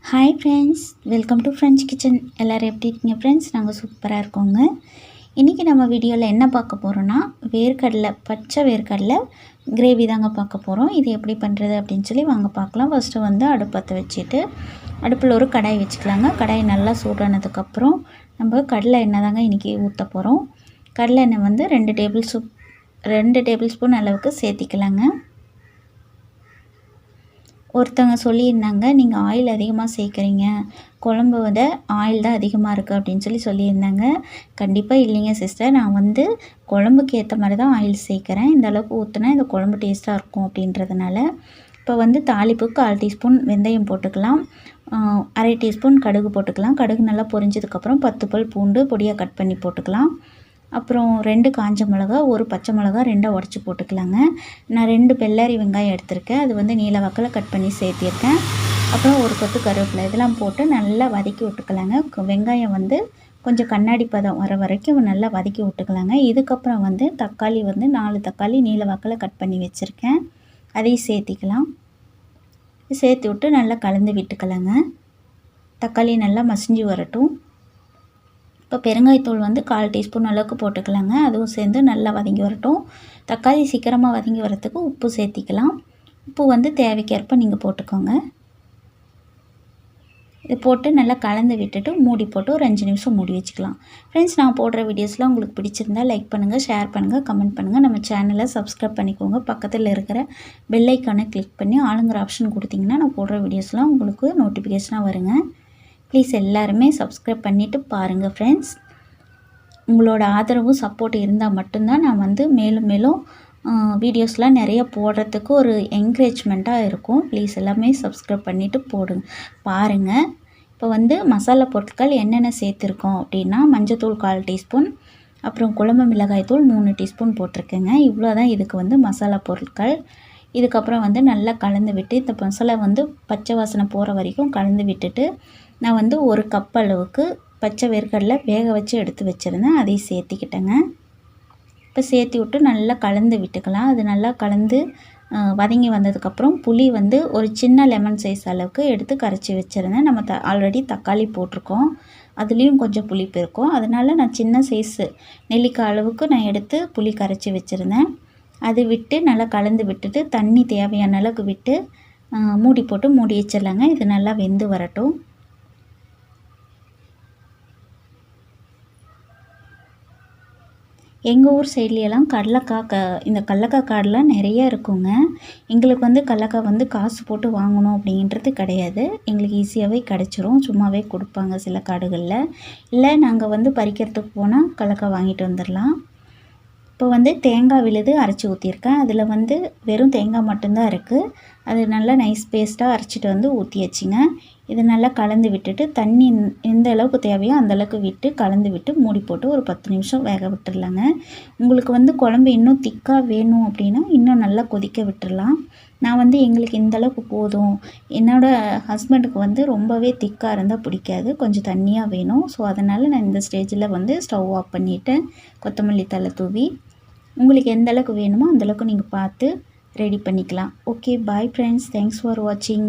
Hi friends, welcome to French kitchen. எல்லோரும் எப்படி இருக்கீங்க ஃப்ரெண்ட்ஸ்? நாங்கள் சூப்பராக இருக்கோங்க. இன்றைக்கி நம்ம வீடியோவில் என்ன பார்க்க போகிறோன்னா, வேர்க்கடலை, பச்சை வேர்க்கடலை கிரேவி தாங்க பார்க்க போகிறோம். இது எப்படி பண்ணுறது அப்படின்னு சொல்லி வாங்க பார்க்கலாம். ஃபஸ்ட்டு வந்து அடுப்பத்தை வச்சுட்டு அடுப்பில் ஒரு கடாய் வச்சுக்கலாங்க. கடாய் நல்லா சூடானதுக்கப்புறம் நம்ம கடலை எண்ணெய் தாங்க இன்றைக்கி ஊற்ற போகிறோம். கடலை எண்ணெய் வந்து 2 டேபிள் ஸ்பூன் அளவுக்கு சேர்த்திக்கலாங்க. ஒருத்தவங்க சொல்லியிருந்தாங்க, நீங்கள் ஆயில் அதிகமாக சேர்க்குறீங்க, குழம்பு விட ஆயில் தான் அதிகமாக இருக்குது அப்படின்னு சொல்லியிருந்தாங்க. கண்டிப்பாக இல்லைங்க சிஸ்டர், நான் வந்து குழம்புக்கு ஏற்ற மாதிரி தான் ஆயில் சேர்க்குறேன். இந்த அளவுக்கு ஊற்றினா இந்த குழம்பு டேஸ்ட்டாக இருக்கும் அப்படின்றதுனால. இப்போ வந்து தாளிப்புக்கு 1/2 டீஸ்பூன் வெந்தயம் போட்டுக்கலாம், 1/2 டீஸ்பூன் கடுகு போட்டுக்கலாம். கடுகு நல்லா பொரிஞ்சதுக்கப்புறம் 10 பல் பூண்டு பொடியாக கட் பண்ணி போட்டுக்கலாம். அப்புறம் 2 காஞ்ச மிளகா, 1 பச்சை மிளகா 2 உடச்சி போட்டுக்கலாங்க. நான் 2 பெல்லாரி வெங்காயம் எடுத்திருக்கேன், அது வந்து நீல வாக்கில் கட் பண்ணி சேர்த்திருக்கேன். அப்புறம் 1 கொத்து கருவேப்பிலை, இதெல்லாம் போட்டு நல்லா வதக்கி விட்டுக்கலாங்க. வெங்காயம் வந்து கொஞ்சம் கண்ணாடி பதம் வர வரைக்கும் நல்லா வதக்கி விட்டுக்கலாங்க. இதுக்கப்புறம் வந்து தக்காளி வந்து 4 தக்காளி நீல வாக்கில் கட் பண்ணி வச்சுருக்கேன், அதையும் சேர்த்திக்கலாம். சேர்த்து விட்டு நல்லா கலந்து விட்டுக்கலாங்க. தக்காளி நல்லா மசிஞ்சு வரட்டும். இப்போ பெருங்காயத்தூள் வந்து 1/4 டீஸ்பூன் அளவுக்கு போட்டுக்கலாங்க. அதுவும் சேர்ந்து நல்லா வதங்கி வரட்டும். தக்காளி சீக்கிரமாக வதங்கி வரத்துக்கு உப்பு சேர்த்திக்கலாம். உப்பு வந்து தேவைக்கேற்ப நீங்கள் போட்டுக்கோங்க. இது போட்டு நல்லா கலந்து விட்டுட்டு மூடி போட்டு ஒரு 5 நிமிஷம் மூடி வச்சுக்கலாம். ஃப்ரெண்ட்ஸ், நான் போடுற வீடியோஸ்லாம் உங்களுக்கு பிடிச்சிருந்தால் லைக் பண்ணுங்கள், ஷேர் பண்ணுங்கள், கமெண்ட் பண்ணுங்கள். நம்ம சேனலை சப்ஸ்கிரைப் பண்ணிக்கோங்க. பக்கத்தில் இருக்கிற பெல் ஐக்கானை கிளிக் பண்ணி ஆளுங்கிற ஆப்ஷன் கொடுத்திங்கன்னா நான் போடுற வீடியோஸ்லாம் உங்களுக்கு நோட்டிஃபிகேஷனாக வருங்க. ப்ளீஸ் எல்லாருமே சப்ஸ்கிரைப் பண்ணிவிட்டு பாருங்கள் ஃப்ரெண்ட்ஸ். உங்களோட ஆதரவும் சப்போர்ட் இருந்தால் மட்டும்தான் நான் வந்து மேலும் மேலும் வீடியோஸ்லாம் நிறைய போடுறதுக்கு ஒரு என்கரேஜ்மெண்ட்டாக இருக்கும். ப்ளீஸ் எல்லாமே சப்ஸ்கிரைப் பண்ணிவிட்டு பாருங்கள். இப்போ வந்து மசாலா பொருட்கள் என்னென்ன சேர்த்துருக்கோம் அப்படின்னா, மஞ்சத்தூள் 1/4 டீஸ்பூன், அப்புறம் குழம்பு மிளகாய் தூள் 3 டீஸ்பூன் போட்டிருக்கேங்க. இவ்வளோ தான் இதுக்கு வந்து மசாலா பொருட்கள். இதுக்கப்புறம் வந்து நல்லா கலந்து விட்டு இந்த மசாலா வந்து பச்சை வாசனை போகிற வரைக்கும் கலந்து விட்டுட்டு, நான் வந்து 1 கப் அளவுக்கு பச்சை வேர்க்கடலை வேக வச்சு எடுத்து வச்சுருந்தேன், அதையும் சேர்த்திக்கிட்டேங்க. இப்போ சேர்த்தி விட்டு நல்லா கலந்து விட்டுக்கலாம். அது நல்லா கலந்து வதங்கி வந்ததுக்கப்புறம் புளி வந்து ஒரு சின்ன லெமன் சைஸ் அளவுக்கு எடுத்து கரைச்சி வச்சுருந்தேன். நம்ம ஆல்ரெடி தக்காளி போட்டிருக்கோம், அதுலேயும் கொஞ்சம் புளிப்பு இருக்கும். அதனால் நான் சின்ன சைஸு நெல்லிக்காய் அளவுக்கு நான் எடுத்து புளி கரைச்சி வச்சுருந்தேன். அது விட்டு நல்லா கலந்து விட்டுட்டு தண்ணி தேவையான அளவுக்கு விட்டு மூடி போட்டு மூடி வச்சிடலாங்க. இது நல்லா வெந்து வரட்டும். எங்கள் ஊர் சைட்லையெல்லாம் இந்த கடலக்காய் காடெலாம் நிறைய இருக்குங்க. எங்களுக்கு வந்து கடலக்காய் வந்து காசு போட்டு வாங்கணும் அப்படின்றது கிடையாது. எங்களுக்கு ஈஸியாகவே கிடச்சிரும், சும்மாவே கொடுப்பாங்க சில காடுகளில். இல்லை நாங்கள் வந்து பறிக்கிறதுக்கு போனால் கடலக்காய் வாங்கிட்டு வந்துடலாம். இப்போ வந்து தேங்காய் விழுது அரைச்சி ஊற்றிருக்கேன். அதில் வந்து வெறும் தேங்காய் மட்டும்தான் இருக்குது. அது நல்லா நைஸ் பேஸ்ட்டாக அரைச்சிட்டு வந்து ஊற்றியாச்சுங்க. இதை நல்லா கலந்து விட்டுட்டு தண்ணி எந்த அளவுக்கு தேவையோ அந்தளவுக்கு விட்டு கலந்து விட்டு மூடி போட்டு ஒரு 10 நிமிஷம் வேக விட்டுடலாங்க. உங்களுக்கு வந்து குழம்பு இன்னும் திக்காக வேணும் அப்படின்னா இன்னும் நல்லா கொதிக்க விட்டுடலாம். நான் வந்து எங்களுக்கு இந்த அளவுக்கு போதும், என்னோடய ஹஸ்பண்டுக்கு வந்து ரொம்பவே திக்காக இருந்தால் பிடிக்காது, கொஞ்சம் தண்ணியாக வேணும். ஸோ அதனால் நான் இந்த ஸ்டேஜில் வந்து ஸ்டவ் ஆஃப் பண்ணிவிட்டு கொத்தமல்லி தழை தூவி உங்களுக்கு எந்த அளவுக்கு வேணுமோ அந்தளவுக்கு நீங்கள் பார்த்து ரெடி பண்ணிக்கலாம். Okay, bye friends, thanks for வாட்சிங்.